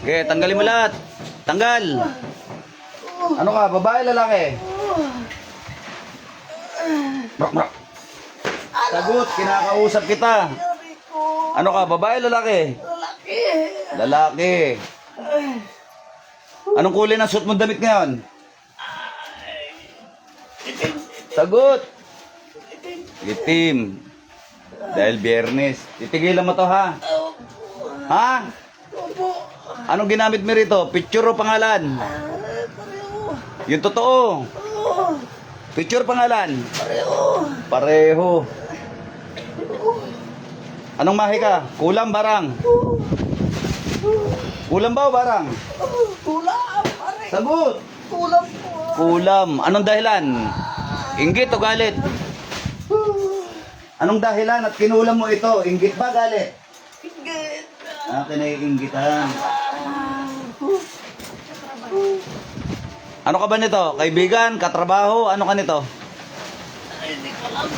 Okay, tanggalin mo lahat. Tanggal. Ano ka, babae, lalaki? Brak, brak. Sagot, kinakausap kita. Ano ka, babae, lalaki? Lalaki. Anong kulay ng suot mong damit ngayon? Sagot. Itim. Dahil biyernes. Titigilan mo to, ha? Ha? Anong ginamit mo rito? Picture o pangalan? Yung totoo. Picture, pangalan? Pareho. Anong mahi ka? Kulam, barang? Kulam ba o barang? Kulam, pare. Sagot. Kulam po. Kulam. Anong dahilan? Inggit o galit? Anong dahilan at kinulam mo ito? Inggit ba, galit? Inggit. Kinaiinggitan. Ano ka ba nito? Kaibigan? Katrabaho? Ano ka nito? Hindi ko alam.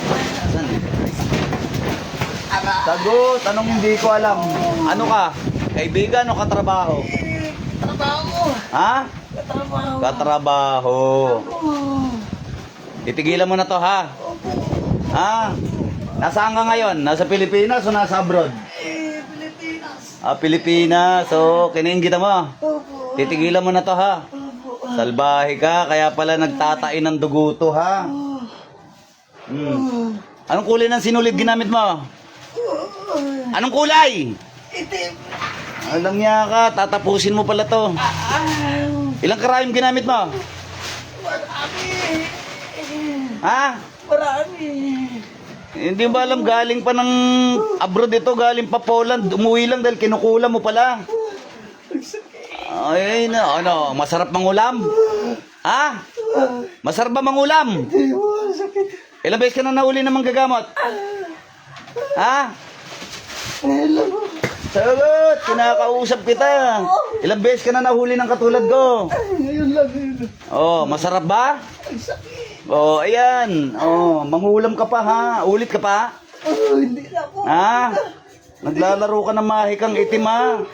Sagot. Anong hindi ko alam? Ano ka? Kaibigan o katrabaho? Trabaho. Ha? Trabaho. Katrabaho. Titigilan mo na to, ha? Ha? Nasaan ka ngayon? Nasa Pilipinas o nasa abroad? Pilipinas. Pilipinas. So, kiniinggit mo. Opo. Titigilan mo na to, ha? Salbahe ka, kaya pala nagtatain ng dugo to, ha? Anong kulay ng sinulid ginamit mo? Anong kulay? Itim. Alam niya ka, tatapusin mo pala to. Ilang karayom ginamit mo? Marami. Ha? Marami. Hindi ba alam, galing pa ng abroad ito, galing pa Poland, umuwi lang dahil kinukulam mo pala. Ay, ano, masarap mangulam? Ha? Masarap ba mangulam? Hindi mo, sakit. Ilang beses ka na nahuli ng manggagamot? Ha? Hello. Sagot, kinakausap kita. Ilang beses ka na nahuli ng katulad ko? Ngayon lang yun. Oh, masarap ba? Ang sakit. Oh, ayan. Oh, mangulam ka pa, ha? Ulit ka pa? Hindi na po. Ha? Naglalaro ka ng mahikang itim, ha?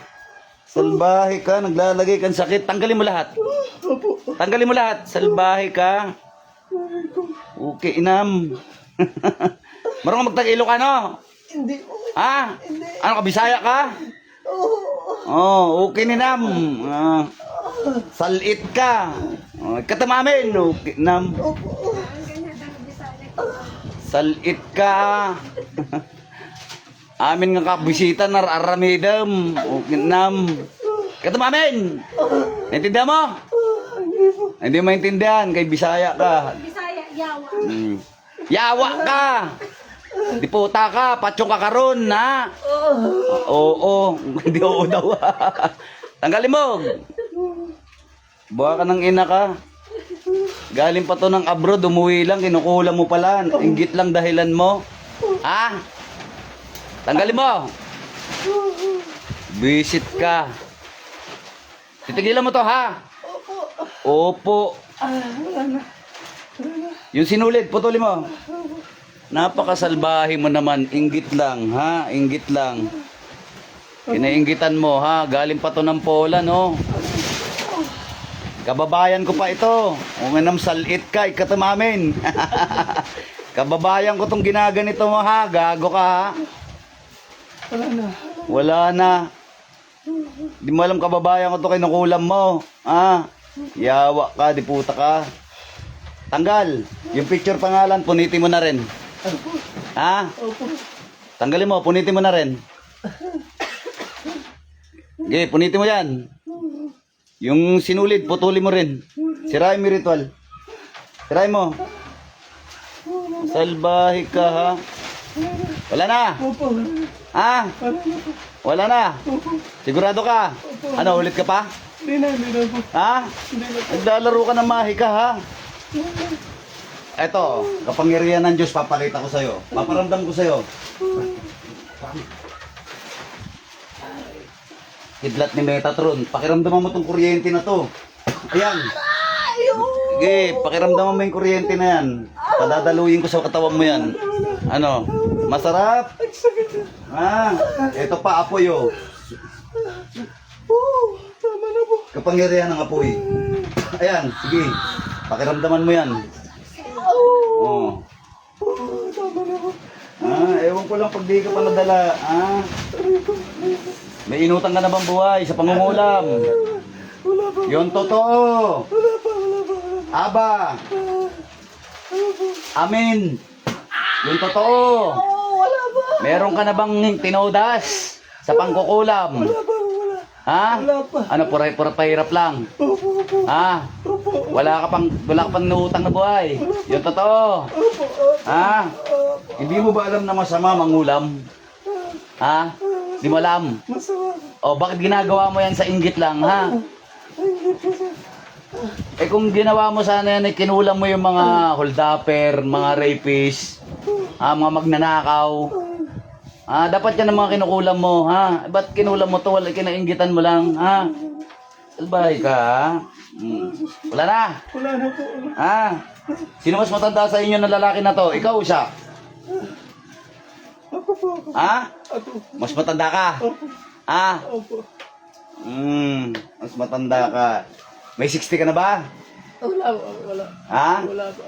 Salbahe ka, naglalagay kang sakit. Tanggalin mo lahat. Opo. Tanggalin mo lahat. Salbahe ka. Okay, inam. Marunong magtag-Ilok, ano? Hindi po. Ha? Hindi. Ano ka, Bisaya ka? Oo. Oh, okay ni Nam. Salit ka. Oh, katamamin. Okay, Nam. Opo. Salit ka. Amin nga kabisita na aramidam. Okay, Nam. Katamamin. Naintindihan mo? Hindi mo maintindihan. Kay Bisaya ka. Bisaya, yawa. Yawa ka. Diputa ka. Patsong ka karon, ha? Oo. Hindi oo daw. Tanggalin mo. Buha ka ng ina ka. Galing pa to ng abroad, umuwi lang, kinukulam mo pala. Inggit lang dahilan mo. Ha? Tanggalin mo. Visit ka. Titigilan mo to, ha? Opo. Yung sinulid, putulin mo. Napakasalbahe mo naman. Inggit lang, ha? Inggit lang. Kinainggitan mo, ha? Galing pa to ng Poland, no? Kababayan ko pa ito. Kung anong salit ka, ikatamamin. Kababayan ko tong ginaganito mo, ha? Gago ka, ha? Wala na. Wala na. Di mo alam, kababayan ko to, kinukulam mo. Ha? Yawa ka, diputa ka. Tanggal. Yung picture pangalan, punitin mo na rin. Ha? Opo. Tanggalin mo, punitin mo na rin. Okay, punitin mo yan. Yung sinulid, putulin mo rin. Sirain mo yung ritual. Sirain mo. Salbahe ka, ha? Wala na. Opo. Ha? Wala na. Sigurado ka? Ano, ulit ka pa? Hindi na po. Ha? Naglalaro ka ng mahika, ha? Eto, kapangyarihan ng Diyos, papakita ko sa'yo. Paparamdam ko sa'yo. Kidlat ni Metatron. Pakiramdaman mo tong kuryente na to. Ayan. Sige, pakiramdaman mo yung kuryente na yan. Padadaluin ko sa katawan mo yan. Ano? Masarap? Ha? Ito pa, apoy, oh. Tama na po. Kapangyarihan ng apoy. Ayan, sige. Pakiramdaman mo yan. Oo. Tama na po. Ewan ko lang pag di ka pa nadala. May inutang ka na bang buhay sa pangungulam? Wala pa. Yung totoo. Wala pa. Aba. Amin. Yung totoo. Wala pa. Meron ka na bang tinodas sa pangkukulam? Wala. Ha? Wala pa. Ano, pura pahirap lang? Opo. Ha? Wala ka pang nautang na buhay. Yung totoo. Ha? Hindi mo ba alam na masama mangulam? Ha? Di mo alam? Masama. O bakit ginagawa mo yan sa inggit lang, ha? Eh kung ginawa mo sana yan, kinulam mo yung mga holdapper, mga rapist, mga magnanakaw. Dapat yan ang mga kinukulam mo, ha? Ba't kinulam mo to? Wala, kinainggitan mo lang, ha? Salbahay ka, ha? Wala na. Wala na po. Sino mas matanda sa inyo na lalaki na to? Ikaw o siya? Ako po. Ha? Ako. Mas matanda ka? Opo. Opo. Mas matanda ka. May 60 ka na ba? Wala. Ha? Wala pa.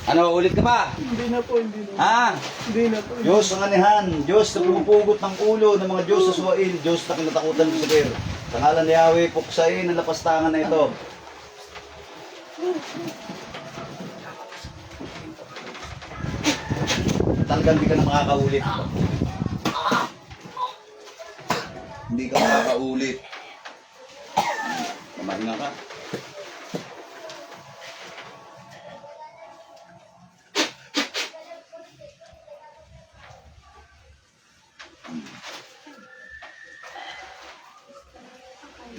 Ano, ulit ka pa? Hindi na po. Ha? Hindi na po. Diyos ang anihan, Diyos na pumupugot ng ulo ng mga Diyos sa suwain, Diyos na kinatakutan sa saber. Sa ngalan ni Yahweh, puksain ang lapastangan na ito. Talagang hindi ka na makakaulit. Hindi ka makakaulit. Kamahinga ka.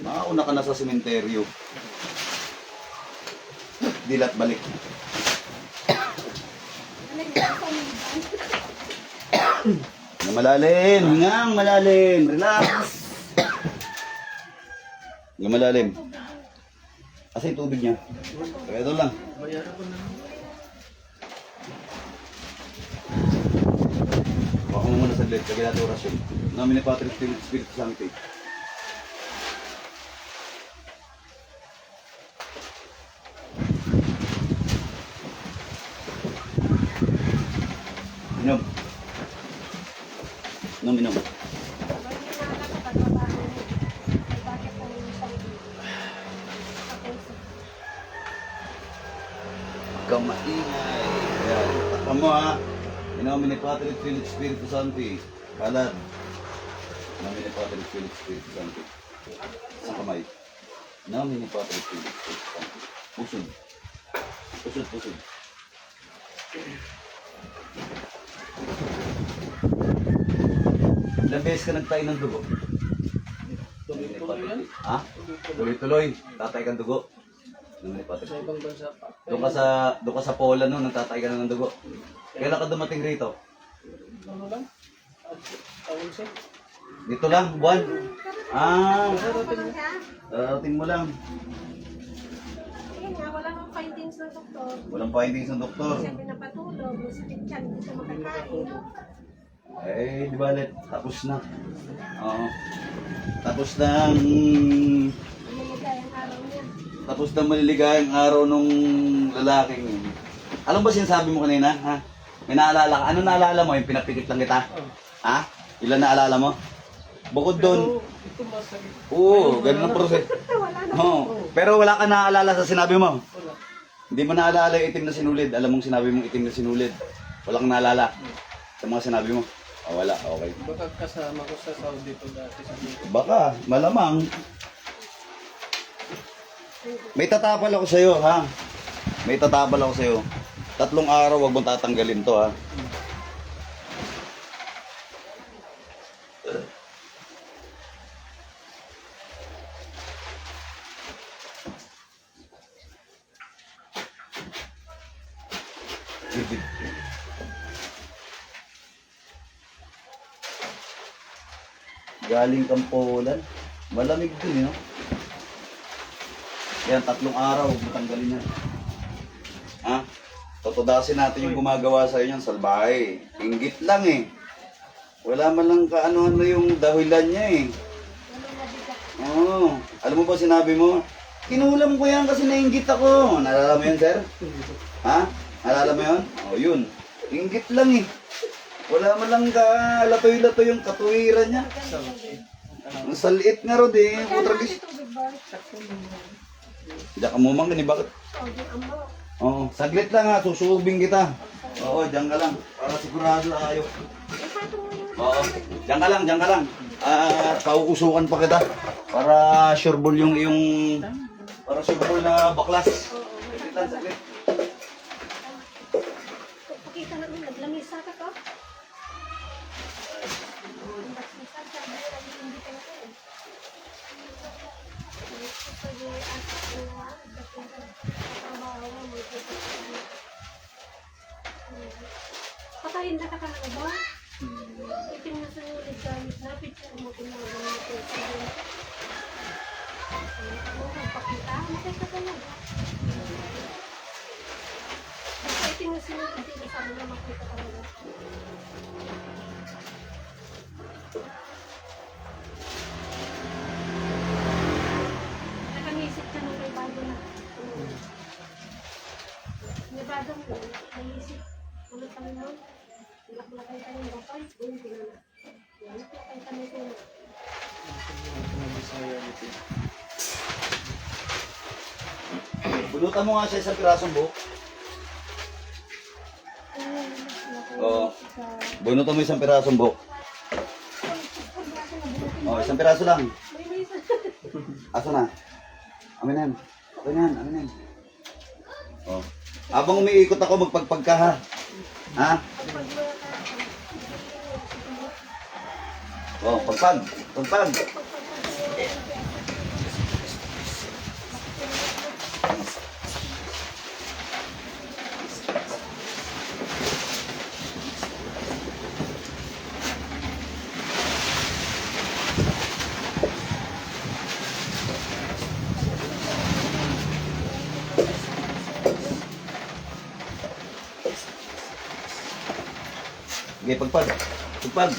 Makauna ka na sa sementeryo. Dilat balik. Hingang malalim, hingang malalim, relax. Hingang malalim. Asa yung tubig niya? Kaya ito lang. Baka mo muna saglit, lagyan natin orasyon. Nomine Patris Filii Spiritus Sancti. Inom. Inom. Kamaingay. Ayan. Takpan mo ha. In nomine Patris Filii Spiritus Sancti. Kalad. In nomine Patris Filii Spiritus Sancti. Sa kamay. In nomine Patris Filii Spiritus Sancti. Pusod. Pusod. Ilang beses ka nagtayo ng dugo? Tuloy-tuloy yan. Ha? Tuloy-tuloy. Tatay kang dugo. Naman ni Sa ibang bansa pa. Doon ka sa Poland no, nagtatay ka na ng dugo. Kailan ka dumating rito? Ano lang? Tawag siya. Dito lang, buwan. Darating mo lang. Ayun nga, wala kang findings ng doktor. Walang findings ng doktor. Siya pinapatulog, may sakit siya, hindi siya makakain. Eh, di ba, tapos na. Oo. Tapos na ang... Maligayang araw niya. Tapos na maliligayang araw nung lalaking yun. Alam ba sinasabi mo kanina, ha? May naalala ka? Ano naalala mo? Yung pinapikit lang kita? Ha? Ilan naalala mo? Bukod doon. Ito masakit. Oo, ganun ang proseso. Wala na. Oo. Pero wala ka naalala sa sinabi mo. Wala. Hindi mo naalala yung itim na sinulid. Alam mong sinabi mong itim na sinulid. Walang naalala sa mga sinabi mo. Wala, okay. Baka kasama ko sa Saudi to dati sa dito. Baka, malamang. May tatapal ako sa'yo, ha? May tatapal ako sa'yo. 3 araw, wag mong tatanggalin to, ha? Galing kang Poland. Malamig dun, no? Yan, 3 araw, matanggalin yan. Ha? Tutudasin natin yung gumagawa sa'yo niyan, salbahe. Inggit lang eh. Wala man lang kaano-ano yung dahilan niya eh. Walang mabigat. Oo. Alam mo ba sinabi mo? Kinulam ko yan kasi nainggit ako. Naalala mo yun, sir? Ha? Naalala mo yun? O, yun. Inggit lang eh. Wala man lang kalatoy-latoy yung katuwiran niya. Ang saliit nga ron eh. Kaya Putragis. natin tubig ba? Diyan ka mumang gani, bakit? O, di amo. Oo, saglit lang ha, susubing kita. Oo, diyan ka lang. Para sigurado ayaw. Ipato mo yung Oo, diyan ka lang, diyan ka lang. Pauusukan pa kita. Para sureball yung iyong... Para sureball na baklas. Saglit lang, saglit. pakita namin, naglangis sa ka to. Ang baksisan, sabi ko, hindi ka na kayo. Sabi, asak ko na, baksisan. Trabaho mo, may pagkakas. Patayin na ka ka na ba? Itin na sa ulit gamit na, picture mo tinawagan mo ito. Ako, magpakita, makita ka na. Basta itin na sinulit, hindi na sabi na makita ka na. Nakamisip ka nung may bago na. May bago mo, naisip. Ano kami mo? Laklakay ka ng bakal, doon pinala. Laklakay ka ng tulad. Bulutan mo nga siya sa pirasong buhok. Oo. Bunutan mo isang pirasong buhok. Oo, isang piraso lang. Aso na? Aminan. Aminan, aminan. Oo. Habang umiikot ako, magpagpag ka ha. Ha? Oo, pagpag. Pagpag. Okay, pagpag. Pagpag.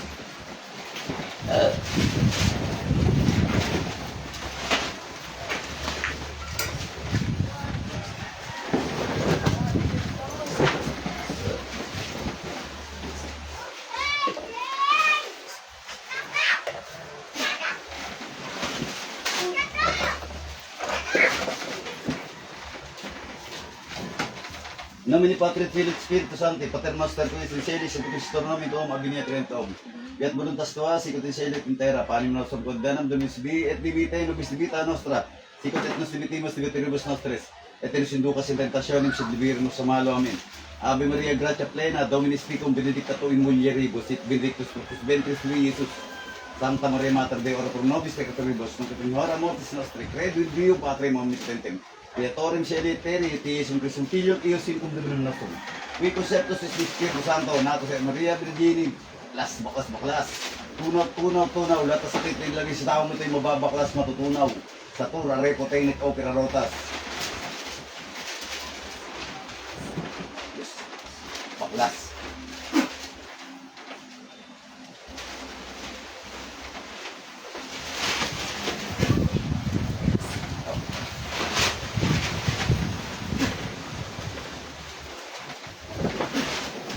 Nomini Patrit Philip Spiritu Santi, Pater Master Christ, Inselis, et Christor Nomin Tuum, Aginia Trientum. Fiat voluntas tua, sicut inselit in terra, panim nostrum condenam domis vi, et divitae nobis divita nostra, sicut et nos divitimus divitiribus nostres, et in inducas in tentationem, sed liberimus a malo, amen. Ave Maria, gratia plena, Dominus tecum, benedicta tu in mulieribus, et benedictus fructus ventris tui, Iesus. Santa Maria Mater Dei, ora pro nobis peccatoribus, nunc et in hora mortis nostri, credo in Dio, Patrem omnipotentem. Viatorem Sede Teri, et Iesum Christum Filium, Eos in cum Dominum nostrum. Qui conceptus est Spiritus Santo, natus et Maria Virgini, las baklas baklas. Tunaw, tunaw, tunaw, latas sakit na ilagay sa tao mo ito'y mababaklas matutunaw. Sa tura, repotenet, opera rotas. Baklas.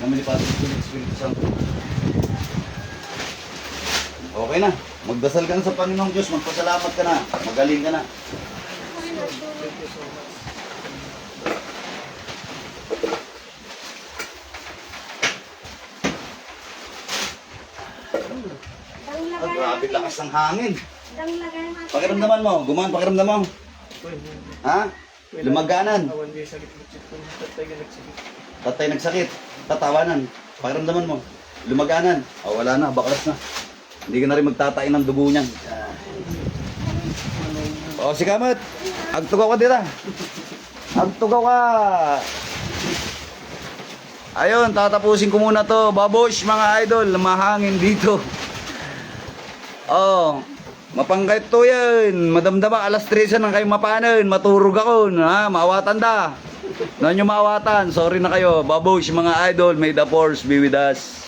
Namin ni Padre Espiritu Santo. Okay na. Magdasal ka na sa Panginoong Diyos. Magpasalamat ka na. Magaling ka na. Ah, grabe lakas ng hangin. Pakiramdaman mo. Gumaan pakiramdam mo. Ha? Lumaganan. Awan di sakit buksit ko. Tatay ka nagsakit. Tatay nagsakit. Tatawanan. Pakiramdaman mo. Lumaganan. O wala na. Baklas na. Hindi ka na rin magtatain ng dugo niyan. O si Kamat. Agtugaw ka dito. Agtugaw ka. Ayun, tatapusin ko muna to. Babosh mga idol. Mahangin dito. Oh, mapangkait to yan. Madamdama, alas 3 nang kayo mapanan. Maturog ako. Ha? Maawatan da. Naan nyo maawatan. Sorry na kayo. Babosh mga idol. May the force be with us.